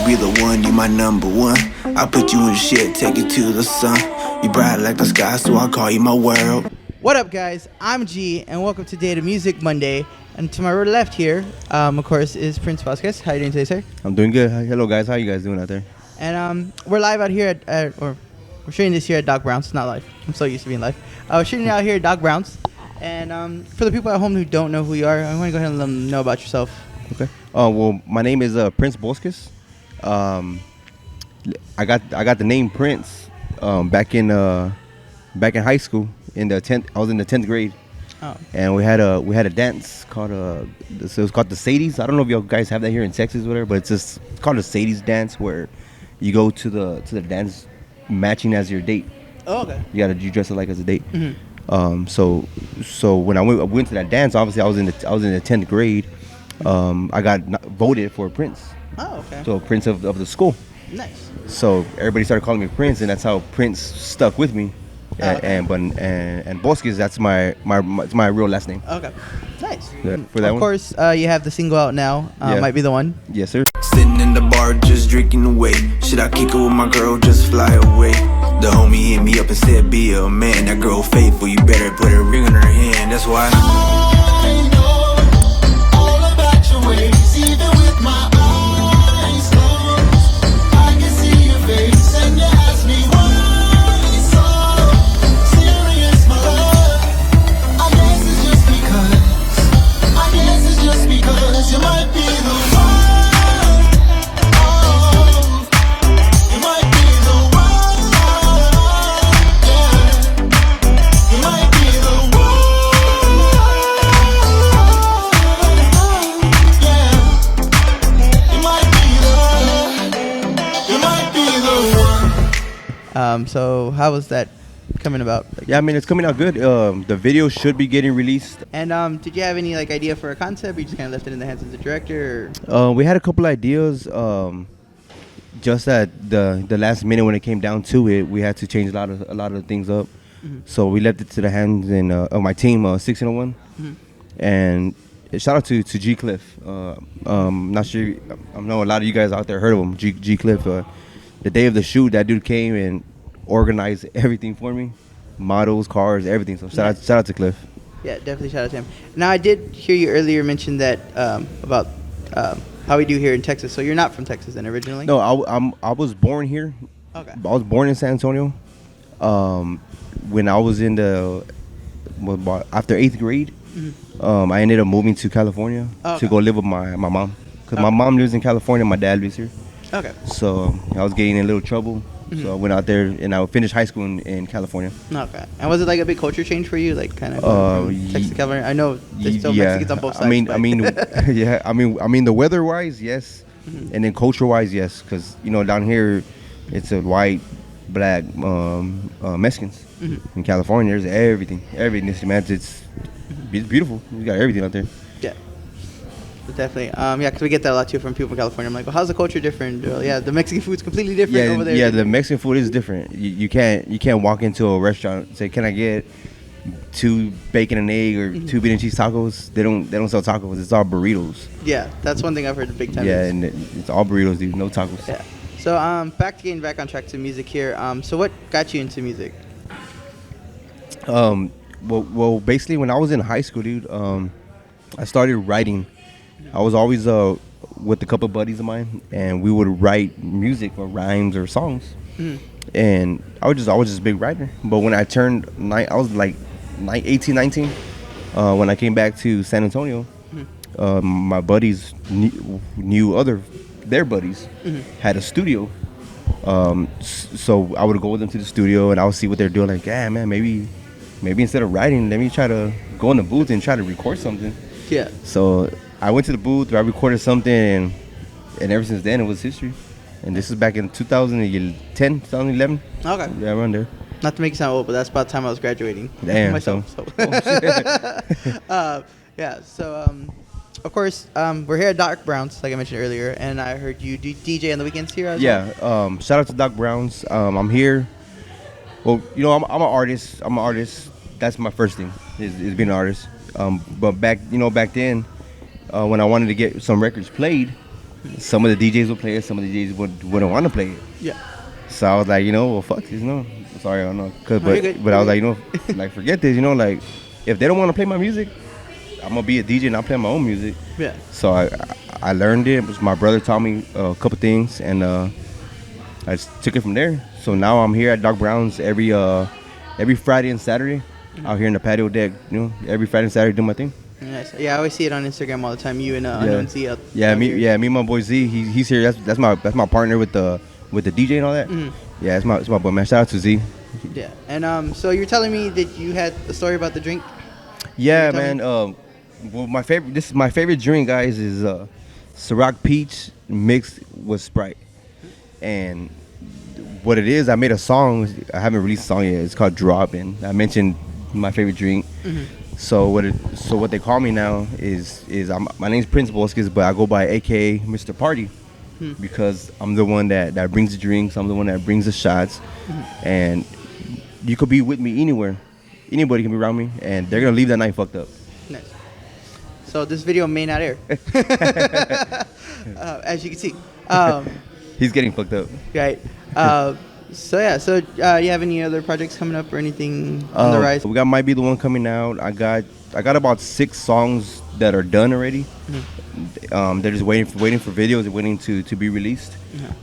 be the one, you my number one. I put you in shit, take you to the sun. You bright like the sky, so I call you my world. What up, guys? I'm G, and welcome to Data Music Monday. And to my left here, of course, is Prince Bosquez. How are you doing today, sir? I'm doing good. Hello, guys. How you guys doing out there? And we're live out here we're shooting this here at Doc Brown's. It's not live. I'm so used to being live. We're shooting out here at Doc Brown's. And for the people at home who don't know who you are, I want to go ahead and let them know about yourself. Okay. Well, my name is Prince Bosquez. I got the name Prince back in high school. I was in the 10th grade. Oh. And we had a dance called it was called the Sadies. I don't know if you guys have that here in Texas or whatever, but it's called the Sadies dance, where you go to the dance matching as your date. Oh, okay. You dress it like as a date. Mm-hmm. So when I went to that dance, obviously I was in the 10th grade. I got voted for Prince. Oh, okay. So Prince of the school. Nice. So everybody started calling me Prince, and that's how Prince stuck with me. Okay. And Bosquez, that's my real last name. Okay. Nice. For that of course, you have the single out now. Yeah. Might be the one. Yes, sir. Sitting in the bar, just drinking away. Should I kick it with my girl, just fly away? The homie hit me up and said, be a man. That girl faithful, you better put a ring on her hand. That's why I know all about your ways, even with my eyes closed. I can see your face and you ask me why it's so serious, my love. I guess it's just because you might be the one. You might be the one. Yeah. You might be the one. Yeah. You might be the one. So how was that coming about? Yeah, I mean, it's coming out good. The video should be getting released. And did you have any idea for a concept? Or you just kind of left it in the hands of the director? Or? We had a couple ideas. Just at the last minute when it came down to it, we had to change a lot of things up. Mm-hmm. So we left it to the hands of my team, 1601. Mm-hmm. And shout out to G Cliff. Not sure. I know a lot of you guys out there heard of him. G Cliff. The day of the shoot, that dude came and organized everything for me, models, cars, everything. So shout out to Cliff. Yeah, definitely shout out to him. Now, I did hear you earlier mention that about how we do here in Texas. So you're not from Texas then originally? No, I was born here. Okay. I was born in San Antonio. When I was after 8th grade, Mm-hmm. I ended up moving to California Okay. to go live with my mom. Because Okay. my mom lives in California, my dad lives here. Okay. So I was getting in a little trouble. Mhm. So I went out there and I finished high school in California. Okay. And was it like a big culture change for you, like kind of from Texas to California? I know there's still Mexicans on both sides. I mean, yeah. I mean, the weather-wise, yes, Mhm. and then culture-wise, yes, because down here, it's a white, black, Mexicans. Mhm. In California, there's everything, man. It's beautiful. You got everything out there. Yeah. But definitely. Yeah, because we get that a lot too from people from California. I'm like, well, how's the culture different? Well, yeah, the Mexican food's completely different over there. Yeah, the Mexican food is different. You can't walk into a restaurant and say, "Can I get 2 bacon and egg or 2 bean and cheese tacos?" They don't sell tacos. It's all burritos. Yeah, that's one thing I've heard big time. Yeah, and it's all burritos, dude. No tacos. Yeah. So getting back on track to music here. So what got you into music? Well, basically, when I was in high school, dude, I started writing. I was always with a couple of buddies of mine, and we would write music or rhymes or songs. Mhm. And I was just a big writer. But when I turned I was like 18, 19. When I came back to San Antonio, my buddies knew their buddies had a studio. So I would go with them to the studio, and I would see what they're doing. Like, yeah, man, maybe instead of writing, let me try to go in the booth and try to record something. Yeah. So I went to the booth, I recorded something, and ever since then it was history. And this is back in 2010, 2011. Okay. Yeah, around there. Not to make it sound old, but that's about the time I was graduating. Damn. Myself. So. Yeah. So of course, we're here at Doc Brown's, like I mentioned earlier, and I heard you do DJ on the weekends here as well. Yeah. Shout out to Doc Brown's. I'm here. Well, I'm an artist. That's my first thing is being an artist. But back then, when I wanted to get some records played, Some of the DJs would play it, some of the DJs wouldn't want to play it. Yeah. So I was like, well, fuck this, Sorry, I don't know. No, you're good. But I was like, like, forget this, like, if they don't want to play my music, I'm going to be a DJ and I'll play my own music. Yeah. So I learned it. My brother taught me a couple things, and I just took it from there. So now I'm here at Doc Brown's every Friday and Saturday, out here in the patio deck, every Friday and Saturday doing my thing. Nice. Yeah, I always see it on Instagram all the time. You and Unknown Z out me and my boy Z, he's here. That's my partner with the DJ and all that. Yeah, it's my boy, man. Shout out to Z. Yeah. And so you're telling me that you had a story about the drink? Yeah, man. Well, my favorite drink, guys, is Ciroc Peach mixed with Sprite. And what it is, I made a song. I haven't released a song yet. It's called Droppin'. I mentioned my favorite drink. So what they call me now is my name's Prince Bosquez, but I go by AKA Mr. Party because I'm the one that brings the drinks. I'm the one that brings the shots, and you could be with me anywhere. Anybody can be around me, and they're gonna leave that night fucked up. Nice. So this video may not air, as you can see. He's getting fucked up. Right. So you have any other projects coming up or anything on the rise? We got Might Be the One coming out. I got about 6 songs that are done already. They're just waiting for videos and waiting to be released.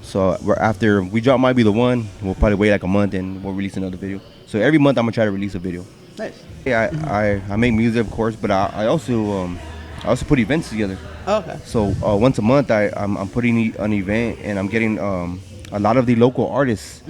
So after we drop Might Be the One, we'll probably wait like a month and we'll release another video. So every month I'm gonna try to release a video. Nice. Yeah, I make music, of course, but I also put events together. Oh, okay. So once a month I'm putting an event, and I'm getting a lot of the local artists.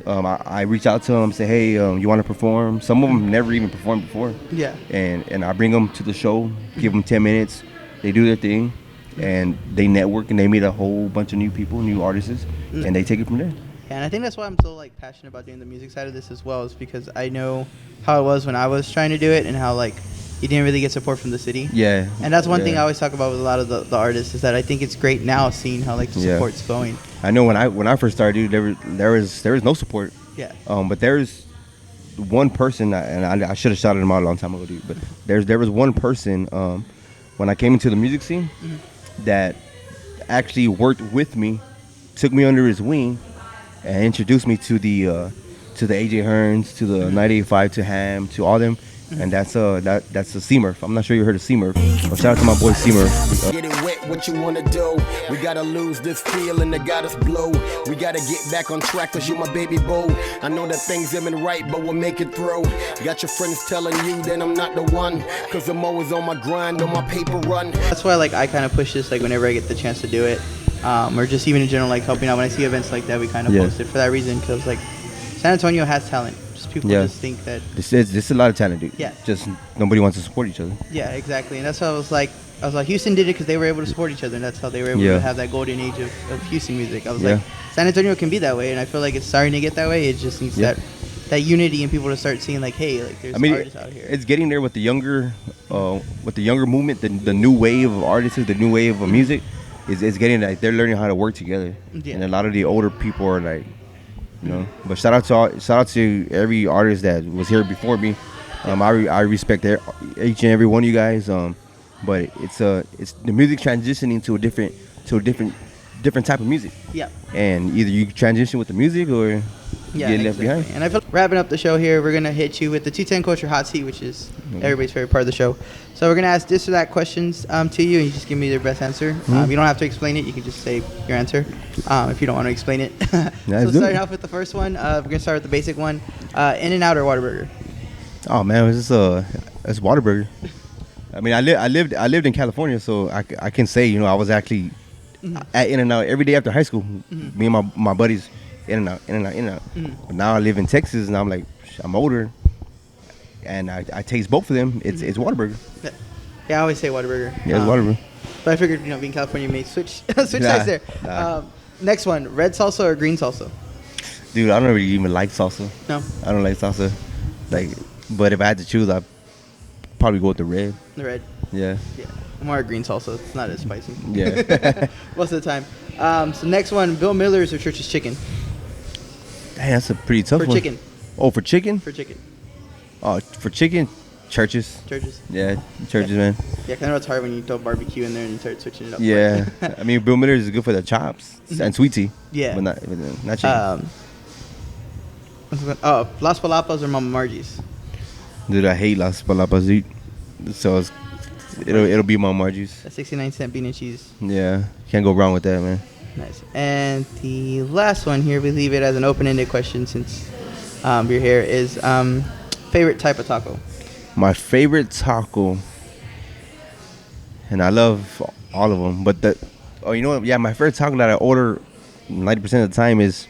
I reach out to them, say, hey, you want to perform? Some of them never even performed before. Yeah. And I bring them to the show, give them 10 minutes. They do their thing, and they network, and they meet a whole bunch of new people, new artists, and they take it from there. And I think that's why I'm so passionate about doing the music side of this as well, is because I know how it was when I was trying to do it, and how you didn't really get support from the city. Yeah. And that's one thing I always talk about with a lot of the artists, is that I think it's great now seeing how the support's going. I know when I first started, dude, there was no support. Yeah. But there's one person, and I should have shouted him out a long time ago, dude. But there was one person when I came into the music scene that actually worked with me, took me under his wing, and introduced me to the AJ Hearns, to the 985, to Ham, to all them. And that's a C-Murph. I'm not sure you heard of C-Murph. Well, shout out to my boy C-Murph. Get it wet, what you wanna do? We gotta lose this feeling that got us blue. We gotta get back on track, cause you my baby boo. I know that things haven't been right, but we'll make it through. Got your friends telling you that I'm not the one, cause I'm always on my grind, on my paper run. That's why I kind of push this whenever I get the chance to do it. Or just even in general, helping out. When I see events like that, we kind of post it for that reason, because San Antonio has talent. People just think that this is a lot of talent, dude. Yeah. Just nobody wants to support each other. Yeah, exactly. And that's how I was like, Houston did it because they were able to support each other, and that's how they were able to have that golden age of Houston music. I was like, San Antonio can be that way, and I feel like it's starting to get that way. It just needs that unity and people to start seeing hey, there's artists out here. It's getting there with the younger movement, the new wave of artists, the new wave of music. It's getting they're learning how to work together, and a lot of the older people are but shout out to every artist that was here before me. I respect each and every one of you guys. But it's the music transitioning to a different type of music. Yeah. And either you transition with the music or you get left behind. And I feel wrapping up the show here, we're gonna hit you with the 210 Culture Hot Seat, which is everybody's favorite part of the show. So we're gonna ask this or that questions to you, and you just give me your best answer. You don't have to explain it; you can just say your answer if you don't want to explain it. So starting off with the first one, we're gonna start with the basic one: In-N-Out or Whataburger? Oh man, it's Whataburger. I mean, I lived in California, so I can say I was actually at In-N-Out every day after high school. Me and my buddies. In-N-Out. But now I live in Texas, and I'm older, and I taste both of them. It's Whataburger. Yeah, I always say Whataburger. Yeah, it's Whataburger. But I figured, being in California, you may switch sides there. Next one, red salsa or green salsa? Dude, I don't really even like salsa. No? I don't like salsa. But if I had to choose, I'd probably go with the red. The red? Yeah. Yeah. I'm more a green salsa. It's not as spicy. Yeah. Most of the time. So next one, Bill Miller's or Church's Chicken? Dang, that's a pretty tough one. For chicken. Oh, for chicken? For chicken. Oh, for chicken, Churches. Churches. Yeah, churches, man. Yeah, 'cause I know it's hard when you throw barbecue in there and you start switching it up. Yeah, I mean, Bill Miller is good for the chops and sweet tea. Yeah. but not chicken. Las Palapas or Mama Margie's? Dude, I hate Las Palapas, dude. So it'll be my Margie's. A 69-cent bean and cheese. Yeah, can't go wrong with that, man. Nice. And the last one here, we leave it as an open-ended question since you're here, is favorite type of taco? My favorite taco, and I love all of them, but you know what? Yeah, my favorite taco that I order 90% of the time is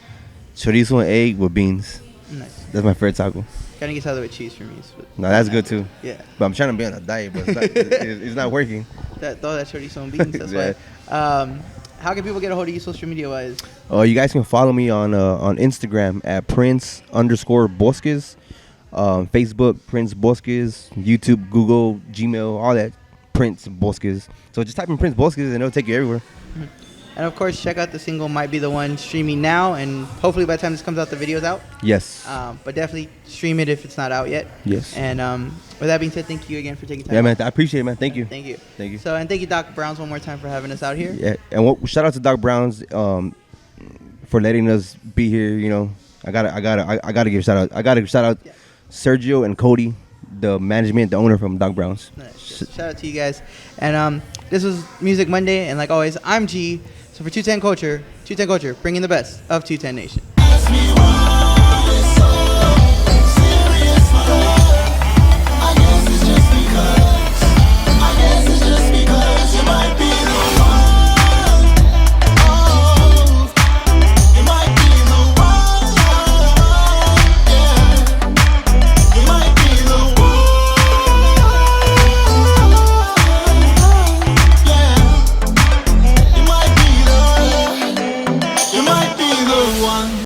chorizo and egg with beans. Nice. That's my favorite taco. Kind of gets out of the way cheese for me. No, that's good too. Yeah. But I'm trying to be on a diet, but it's not working. That chorizo and beans, that's Yeah. why. How can people get a hold of you social media-wise? You guys can follow me on Instagram at Prince_Bosquez, Facebook Prince Bosquez, YouTube, Google, Gmail, all that. Prince Bosquez. So just type in Prince Bosquez and it'll take you everywhere. And of course, check out the single "Might Be the One" streaming now, and hopefully by the time this comes out, the video's out. Yes. But definitely stream it if it's not out yet. Yes. And with that being said, thank you again for taking time. Yeah, man. I appreciate it, man. Thank you. Thank you. Thank you. So, and thank you, Doc Browns, one more time for having us out here. Yeah, and shout out to Doc Browns for letting us be here. You know, I gotta give a shout out. I gotta shout out Sergio and Cody, the management, the owner from Doc Browns. Nice. Shout out to you guys. And this was Music Monday, and like always, I'm G. So for 210 Culture, bringing the best of 210 Nation.